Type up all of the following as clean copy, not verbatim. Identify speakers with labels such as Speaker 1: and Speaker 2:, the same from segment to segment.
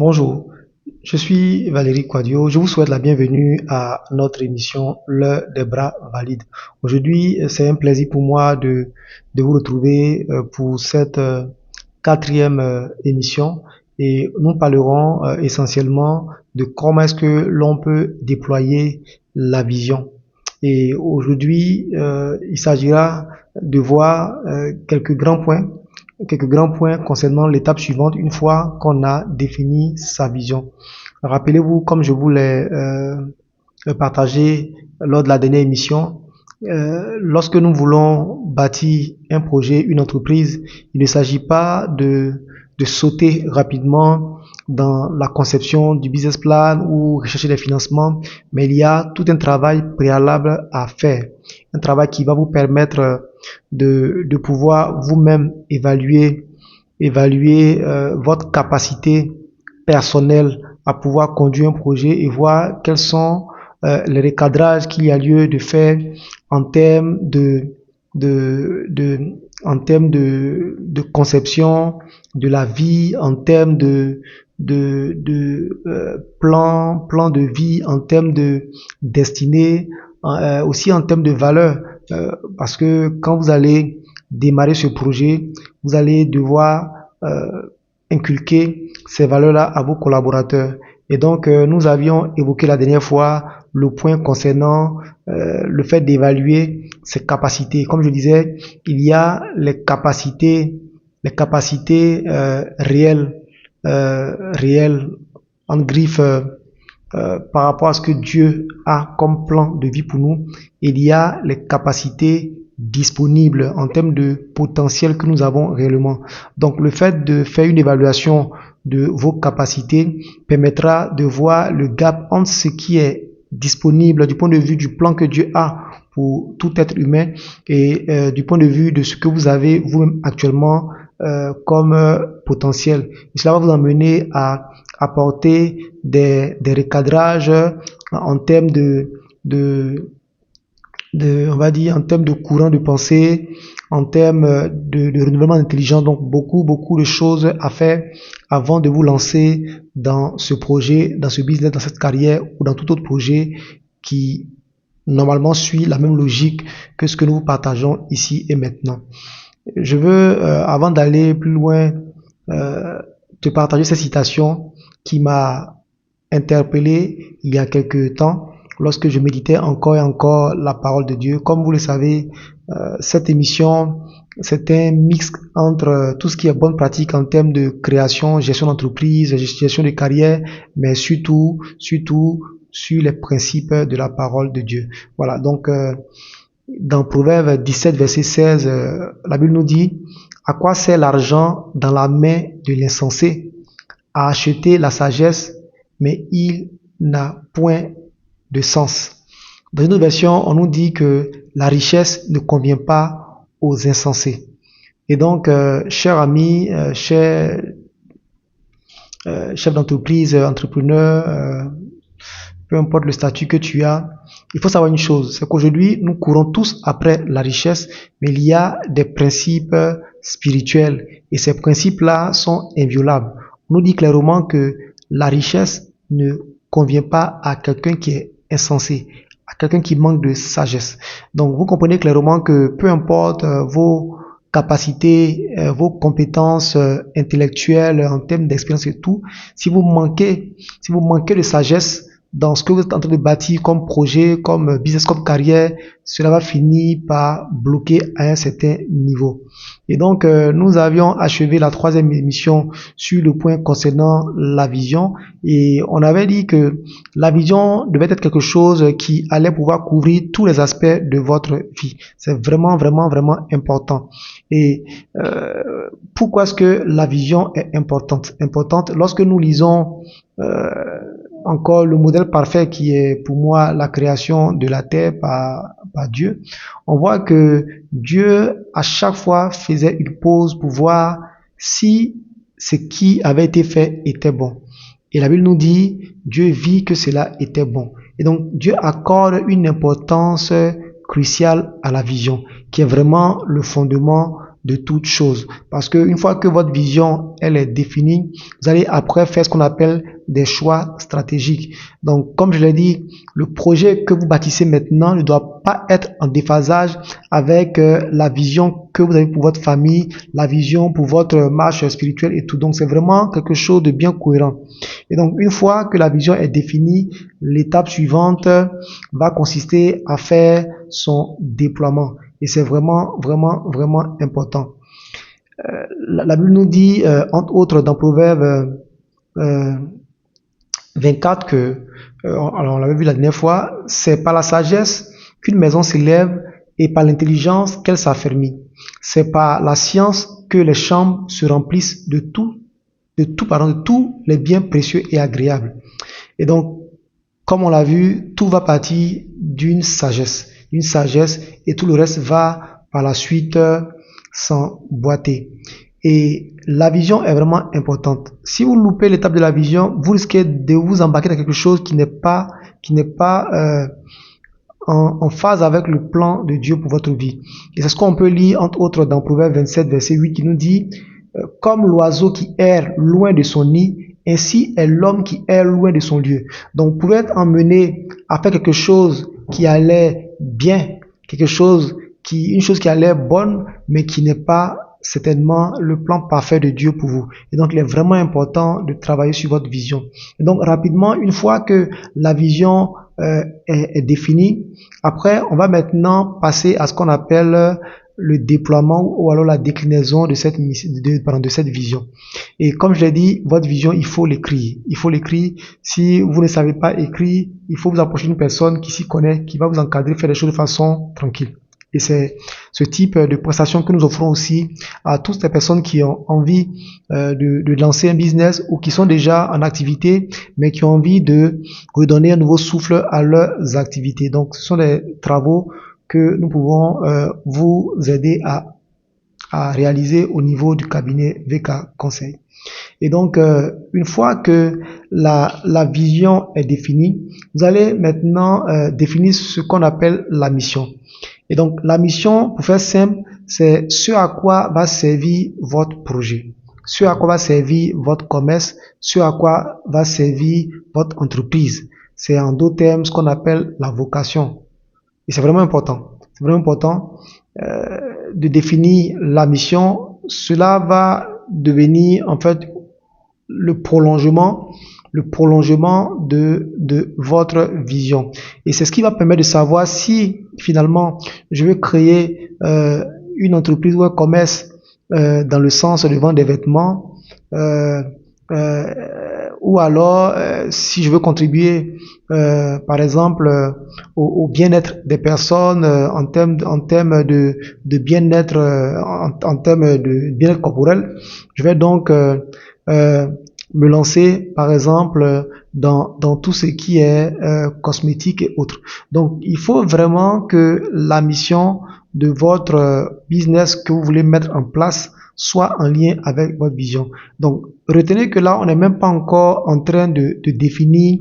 Speaker 1: Bonjour, je suis Valérie Quadio. Je vous souhaite la bienvenue à notre émission L'heure des bras valides. Aujourd'hui, c'est un plaisir pour moi de vous retrouver pour cette quatrième émission et nous parlerons essentiellement de comment est-ce que l'on peut déployer la vision. Et aujourd'hui, il s'agira de voir quelques grands points concernant l'étape suivante une fois qu'on a défini sa vision. Rappelez-vous, comme je vous l'ai partagé lors de la dernière émission, lorsque nous voulons bâtir un projet, une entreprise, il ne s'agit pas de sauter rapidement dans la conception du business plan ou rechercher des financements, mais il y a tout un travail préalable à faire. Un travail qui va vous permettre de pouvoir vous-même évaluer votre capacité personnelle à pouvoir conduire un projet et voir quels sont les recadrages qu'il y a lieu de faire en termes de, de, de conception de la vie, en termes plan de vie, en termes de destinée, aussi en termes de valeur. Parce que quand vous allez démarrer ce projet, vous allez devoir inculquer ces valeurs-là à vos collaborateurs. Et donc, nous avions évoqué la dernière fois le point concernant le fait d'évaluer ses capacités. Comme je disais, il y a les capacités réelles en griffe par rapport à ce que Dieu a comme plan de vie pour nous. Il y a les capacités disponibles en termes de potentiel que nous avons réellement. Donc le fait de faire une évaluation de vos capacités permettra de voir le gap entre ce qui est disponible du point de vue du plan que Dieu a pour tout être humain et du point de vue de ce que vous avez vous-même actuellement comme potentiel. Et cela va vous amener à apporter des recadrages en termes on va dire, en termes de courant de pensée, en termes de renouvellement intelligent. Donc, beaucoup de choses à faire avant de vous lancer dans ce projet, dans ce business, dans cette carrière ou dans tout autre projet qui, normalement, suit la même logique que ce que nous partageons ici et maintenant. Je veux, avant d'aller plus loin, te partager cette citation qui m'a interpellé il y a quelque temps lorsque je méditais encore et encore la parole de Dieu. Comme vous le savez, cette émission, c'est un mix entre tout ce qui est bonne pratique en termes de création, gestion d'entreprise, gestion de carrière, mais surtout sur les principes de la parole de Dieu. Voilà, donc dans Proverbe 17, verset 16, la Bible nous dit: à quoi sert l'argent dans la main de l'insensé? À acheter la sagesse, mais il n'a point de sens. Dans une autre version, on nous dit que la richesse ne convient pas aux insensés. Et donc, cher ami, cher chef d'entreprise, entrepreneur, peu importe le statut que tu as, il faut savoir une chose, c'est qu'aujourd'hui, nous courons tous après la richesse, mais il y a des principes spirituels et ces principes-là sont inviolables. On nous dit clairement que la richesse ne convient pas à quelqu'un qui est insensé, à quelqu'un qui manque de sagesse. Donc, vous comprenez clairement que peu importe vos capacités, vos compétences intellectuelles en termes d'expérience et tout, si vous manquez de sagesse dans ce que vous êtes en train de bâtir comme projet, comme business, comme carrière, cela va finir par bloquer à un certain niveau. Et donc, nous avions achevé la troisième émission sur le point concernant la vision et on avait dit que la vision devait être quelque chose qui allait pouvoir couvrir tous les aspects de votre vie. C'est vraiment important. Et pourquoi est-ce que la vision est importante? Lorsque nous lisons encore le modèle parfait qui est pour moi la création de la terre par Dieu, on voit que Dieu à chaque fois faisait une pause pour voir si ce qui avait été fait était bon. Et la Bible nous dit, Dieu vit que cela était bon. Et donc Dieu accorde une importance cruciale à la vision, qui est vraiment le fondement de toute chose. Parce que une fois que votre vision, elle est définie, vous allez après faire ce qu'on appelle des choix stratégiques. Donc, comme je l'ai dit, le projet que vous bâtissez maintenant ne doit pas être en déphasage avec la vision que vous avez pour votre famille, la vision pour votre marche spirituelle et tout. Donc, c'est vraiment quelque chose de bien cohérent. Et donc, une fois que la vision est définie, l'étape suivante va consister à faire son déploiement. Et c'est vraiment, vraiment, vraiment important. La Bible nous dit, entre autres, dans Proverbe 24, que, alors on l'avait vu la dernière fois, c'est par la sagesse qu'une maison s'élève et par l'intelligence qu'elle s'affermit. C'est par la science que les chambres se remplissent de tous les biens précieux et agréables. Et donc, comme on l'a vu, tout va partir d'une sagesse, et tout le reste va par la suite s'emboîter. Et la vision est vraiment importante. Si vous loupez l'étape de la vision, vous risquez de vous embarquer dans quelque chose qui n'est pas en phase avec le plan de Dieu pour votre vie. Et c'est ce qu'on peut lire entre autres dans Proverbe 27, verset 8, qui nous dit comme l'oiseau qui erre loin de son nid, ainsi est l'homme qui erre loin de son lieu. Donc, vous pouvez être emmené à faire quelque chose qui allait bien, une chose qui a l'air bonne, mais qui n'est pas certainement le plan parfait de Dieu pour vous. Et donc, il est vraiment important de travailler sur votre vision. Et donc, rapidement, une fois que la vision est définie, après, on va maintenant passer à ce qu'on appelle le déploiement ou alors la déclinaison de cette vision. Et comme je l'ai dit, votre vision, il faut l'écrire. Si vous ne savez pas écrire, il faut vous approcher d'une personne qui s'y connaît, qui va vous encadrer, faire les choses de façon tranquille. Et c'est ce type de prestation que nous offrons aussi à toutes les personnes qui ont envie de lancer un business ou qui sont déjà en activité, mais qui ont envie de redonner un nouveau souffle à leurs activités. Donc, ce sont des travaux que nous pouvons vous aider à réaliser au niveau du cabinet VK Conseil. Et donc, une fois que la vision est définie, vous allez maintenant définir ce qu'on appelle la mission. Et donc, la mission, pour faire simple, c'est ce à quoi va servir votre projet, ce à quoi va servir votre commerce, ce à quoi va servir votre entreprise. C'est en d'autres termes ce qu'on appelle la vocation. Et c'est vraiment important. C'est vraiment important de définir la mission. Cela va devenir en fait le prolongement de votre vision. Et c'est ce qui va permettre de savoir si finalement je veux créer une entreprise ou un commerce dans le sens de vendre des vêtements, ou alors si je veux contribuer par exemple au bien-être des personnes en termes de bien-être en termes de bien-être corporel, je vais donc me lancer par exemple dans tout ce qui est cosmétique et autres. Donc il faut vraiment que la mission de votre business que vous voulez mettre en place soit en lien avec votre vision. Donc retenez que là on n'est même pas encore en train de définir,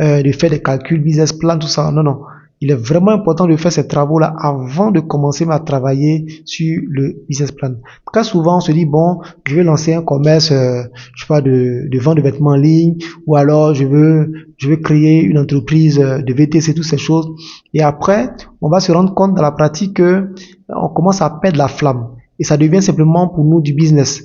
Speaker 1: de faire des calculs, business plan, tout ça. Non. Il est vraiment important de faire ces travaux-là avant de commencer à travailler sur le business plan. Très souvent, on se dit, bon, je vais lancer un commerce, je sais pas, de vente de vêtements en ligne, ou alors je veux créer une entreprise de VTC, toutes ces choses. Et après, on va se rendre compte dans la pratique que on commence à perdre la flamme. Et ça devient simplement pour nous du business.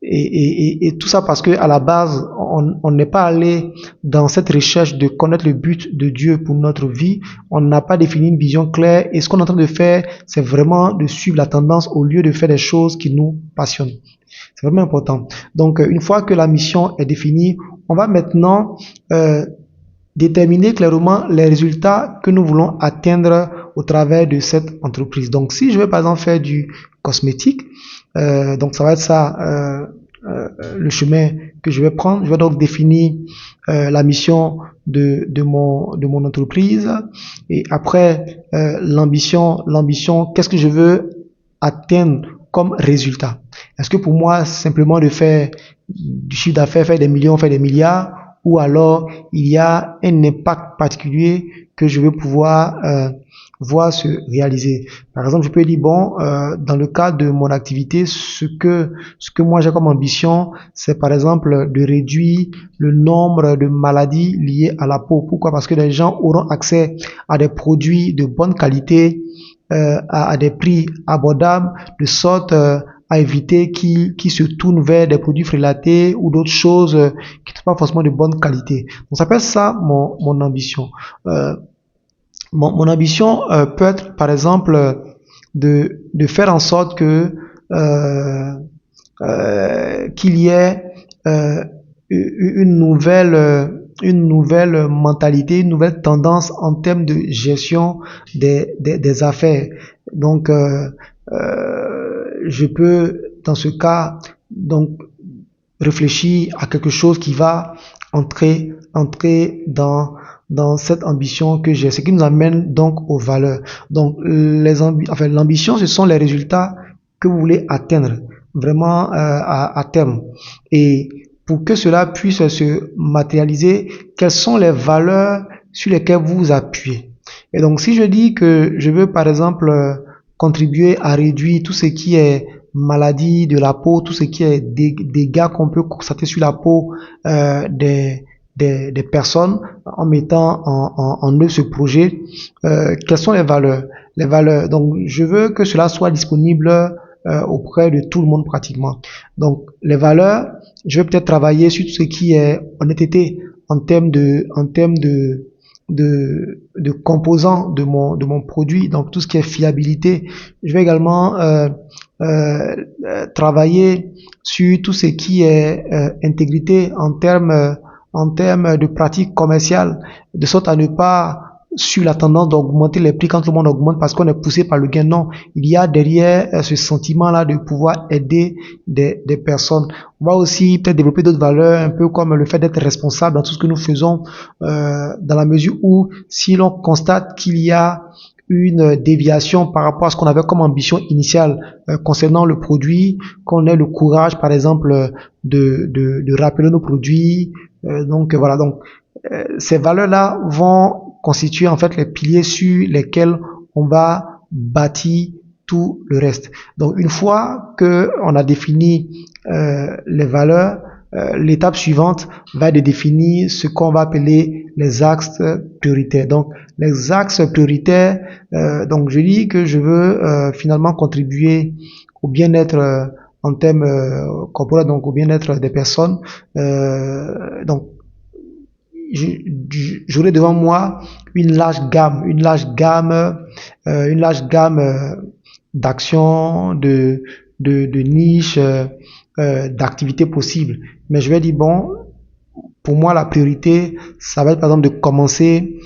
Speaker 1: Et tout ça parce que à la base, on n'est pas allé dans cette recherche de connaître le but de Dieu pour notre vie. On n'a pas défini une vision claire. Et ce qu'on est en train de faire, c'est vraiment de suivre la tendance au lieu de faire des choses qui nous passionnent. C'est vraiment important. Donc, une fois que la mission est définie, on va maintenant déterminer clairement les résultats que nous voulons atteindre au travers de cette entreprise. Donc, si je veux par exemple faire du cosmétique, donc ça va être ça le chemin que je vais prendre. Je vais donc définir la mission de mon entreprise et après l'ambition, qu'est-ce que je veux atteindre comme résultat. Est-ce que pour moi c'est simplement de faire du chiffre d'affaires, faire des millions, faire des milliards, ou alors il y a un impact particulier que je veux pouvoir voir se réaliser. Par exemple, je peux dire, bon, dans le cadre de mon activité, ce que moi j'ai comme ambition, c'est par exemple de réduire le nombre de maladies liées à la peau. Pourquoi? Parce que les gens auront accès à des produits de bonne qualité, à des prix abordables, de sorte à éviter qu'ils se tournent vers des produits frélatés ou d'autres choses qui ne sont pas forcément de bonne qualité. Donc ça s'appelle ça mon ambition. Euh, mon ambition peut être, par exemple, de faire en sorte que qu'il y ait une nouvelle mentalité, une nouvelle tendance en termes de gestion des affaires. Donc, je peux, dans ce cas, donc réfléchir à quelque chose qui va entrer dans cette ambition que j'ai, ce qui nous amène donc aux valeurs. Donc, l'ambition, ce sont les résultats que vous voulez atteindre vraiment à terme. Et pour que cela puisse se matérialiser, quelles sont les valeurs sur lesquelles vous vous appuyez? Et donc, si je dis que je veux, par exemple, contribuer à réduire tout ce qui est maladie de la peau, tout ce qui est dégâts qu'on peut constater sur la peau des personnes en mettant en œuvre ce projet, quelles sont les valeurs? Les valeurs. Donc, je veux que cela soit disponible auprès de tout le monde pratiquement. Donc, les valeurs, je vais peut-être travailler sur tout ce qui est honnêteté en termes de composants de mon produit, donc tout ce qui est fiabilité. Je vais également travailler sur tout ce qui est intégrité en termes de pratiques commerciales, de sorte à ne pas sur la tendance d'augmenter les prix quand tout le monde augmente parce qu'on est poussé par le gain. Non, il y a derrière ce sentiment-là de pouvoir aider des personnes. On va aussi peut-être développer d'autres valeurs, un peu comme le fait d'être responsable dans tout ce que nous faisons, dans la mesure où si l'on constate qu'il y a une déviation par rapport à ce qu'on avait comme ambition initiale concernant le produit, qu'on ait le courage, par exemple, de rappeler nos produits. Donc voilà, donc ces valeurs-là vont constituer en fait les piliers sur lesquels on va bâtir tout le reste. Donc une fois que on a défini les valeurs, l'étape suivante va être de définir ce qu'on va appeler les axes prioritaires. Donc les axes prioritaires, donc je dis que je veux finalement contribuer au bien-être en termes corporels, donc au bien-être des personnes. Donc j'aurai devant moi une large gamme d'actions, de niches, d'activités possibles. Mais je vais dire, bon, pour moi, la priorité, ça va être par exemple de commencer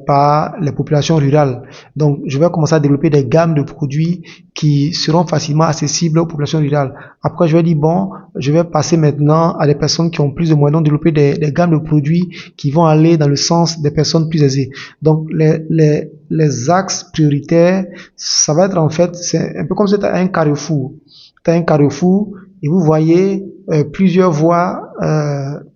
Speaker 1: par les populations rurales. Donc, je vais commencer à développer des gammes de produits qui seront facilement accessibles aux populations rurales. Après, je vais dire, bon, je vais passer maintenant à des personnes qui ont plus de moyens, donc développer des gammes de produits qui vont aller dans le sens des personnes plus aisées. Donc, les axes prioritaires, ça va être en fait, c'est un peu comme si tu as un carrefour. Tu as un carrefour et vous voyez plusieurs voies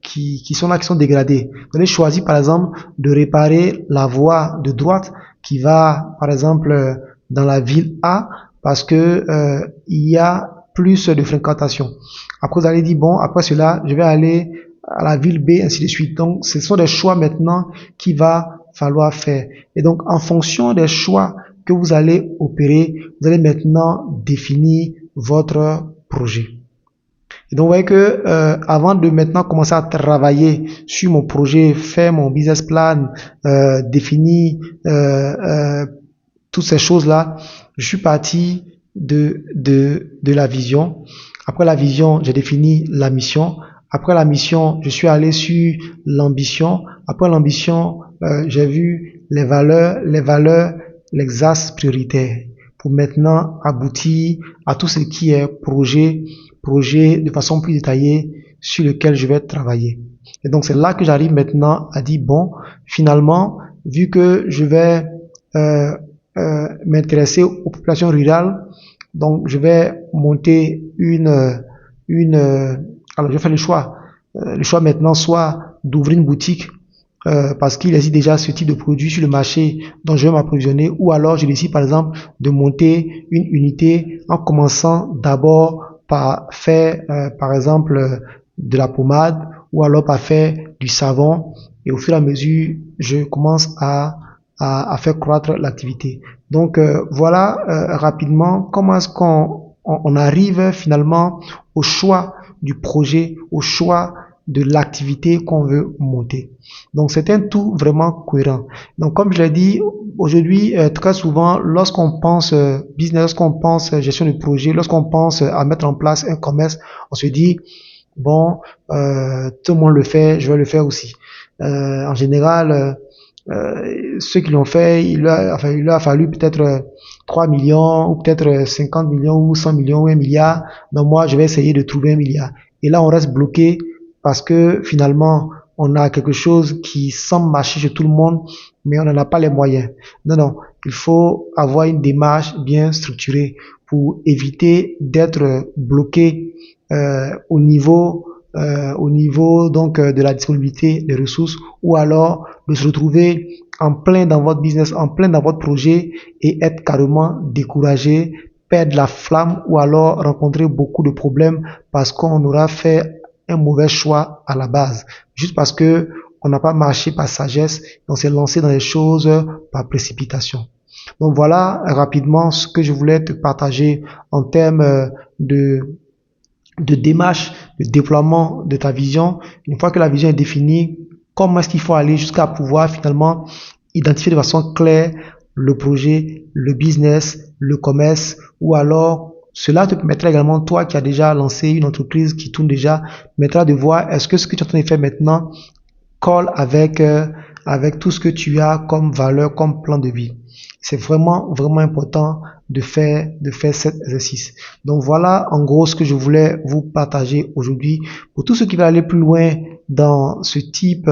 Speaker 1: qui sont là, qui sont dégradées. Vous allez choisir par exemple de réparer la voie de droite qui va par exemple dans la ville A parce que il y a plus de fréquentation. Après vous allez dire bon, après cela je vais aller à la ville B, ainsi de suite. Donc ce sont des choix maintenant qu'il va falloir faire. Et donc en fonction des choix que vous allez opérer, vous allez maintenant définir votre projet. Et donc, vous voyez que avant de maintenant commencer à travailler sur mon projet, faire mon business plan, définir toutes ces choses-là, je suis parti de la vision. Après la vision, j'ai défini la mission. Après la mission, je suis allé sur l'ambition. Après l'ambition, j'ai vu les valeurs, les axes prioritaires pour maintenant aboutir à tout ce qui est projet de façon plus détaillée sur lequel je vais travailler. Et donc c'est là que j'arrive maintenant à dire bon, finalement, vu que je vais m'intéresser aux populations rurales, donc je vais monter alors je fais le choix maintenant soit d'ouvrir une boutique parce qu'il existe déjà ce type de produit sur le marché dont je vais m'approvisionner, ou alors je décide par exemple de monter une unité en commençant d'abord par faire par exemple de la pommade, ou alors par faire du savon, et au fur et à mesure je commence à faire croître l'activité. Donc voilà rapidement comment est-ce qu'on arrive finalement au choix du projet, au choix de l'activité qu'on veut monter. Donc c'est un tout vraiment cohérent. Donc comme je l'ai dit, aujourd'hui très souvent lorsqu'on pense business, lorsqu'on pense gestion de projet, lorsqu'on pense à mettre en place un commerce, on se dit bon, tout le monde le fait, je vais le faire aussi. En général, ceux qui l'ont fait, il leur a fallu peut-être 3 millions, ou peut-être 50 millions, ou 100 millions, ou 1 milliard. Donc moi, je vais essayer de trouver 1 milliard. Et là, on reste bloqué parce que finalement, on a quelque chose qui semble marcher chez tout le monde, mais on n'en a pas les moyens. Non, non, il faut avoir une démarche bien structurée pour éviter d'être bloqué au niveau donc de la disponibilité des ressources, ou alors de se retrouver en plein dans votre business, en plein dans votre projet et être carrément découragé, perdre la flamme, ou alors rencontrer beaucoup de problèmes parce qu'on aura fait un mauvais choix à la base, juste parce que on n'a pas marché par sagesse, on s'est lancé dans les choses par précipitation. Donc voilà rapidement ce que je voulais te partager en termes de démarche, de déploiement de ta vision. Une fois que la vision est définie, comment est-ce qu'il faut aller jusqu'à pouvoir finalement identifier de façon claire le projet, le business, le commerce, ou alors cela te permettra également, toi qui as déjà lancé une entreprise qui tourne déjà, permettra de voir est-ce que ce que tu es en train de faire maintenant colle avec tout ce que tu as comme valeur, comme plan de vie. C'est vraiment, vraiment important de faire cet exercice. Donc voilà, en gros, ce que je voulais vous partager aujourd'hui. Pour tous ceux qui veulent aller plus loin dans ce type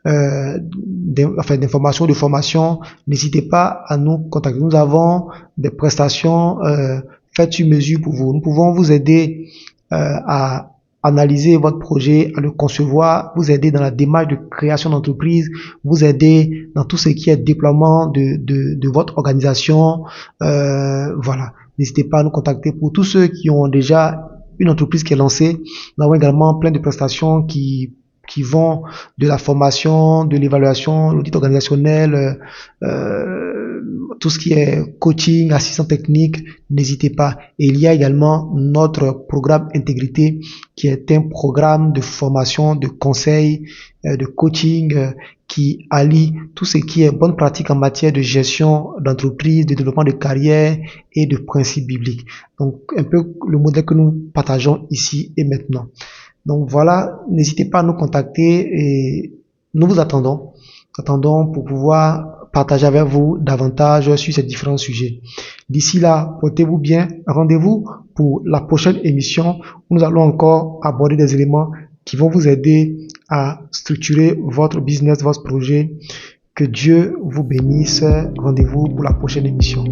Speaker 1: d'informations, de formation, n'hésitez pas à nous contacter. Nous avons des prestations faites sur mesure pour vous. Nous pouvons vous aider à analyser votre projet, à le concevoir, vous aider dans la démarche de création d'entreprise, vous aider dans tout ce qui est déploiement de votre organisation. Voilà. N'hésitez pas à nous contacter. Pour tous ceux qui ont déjà une entreprise qui est lancée, nous avons également plein de prestations qui vont de la formation, de l'évaluation, l'audit organisationnel, tout ce qui est coaching, assistant technique, n'hésitez pas. Et il y a également notre programme Intégrité, qui est un programme de formation, de conseil, de coaching, qui allie tout ce qui est bonne pratique en matière de gestion d'entreprise, de développement de carrière et de principes bibliques. Donc un peu le modèle que nous partageons ici et maintenant. Donc voilà, n'hésitez pas à nous contacter et nous vous attendons. Attendons pour pouvoir partager avec vous davantage sur ces différents sujets. D'ici là, portez-vous bien. Rendez-vous pour la prochaine émission où nous allons encore aborder des éléments qui vont vous aider à structurer votre business, votre projet. Que Dieu vous bénisse. Rendez-vous pour la prochaine émission.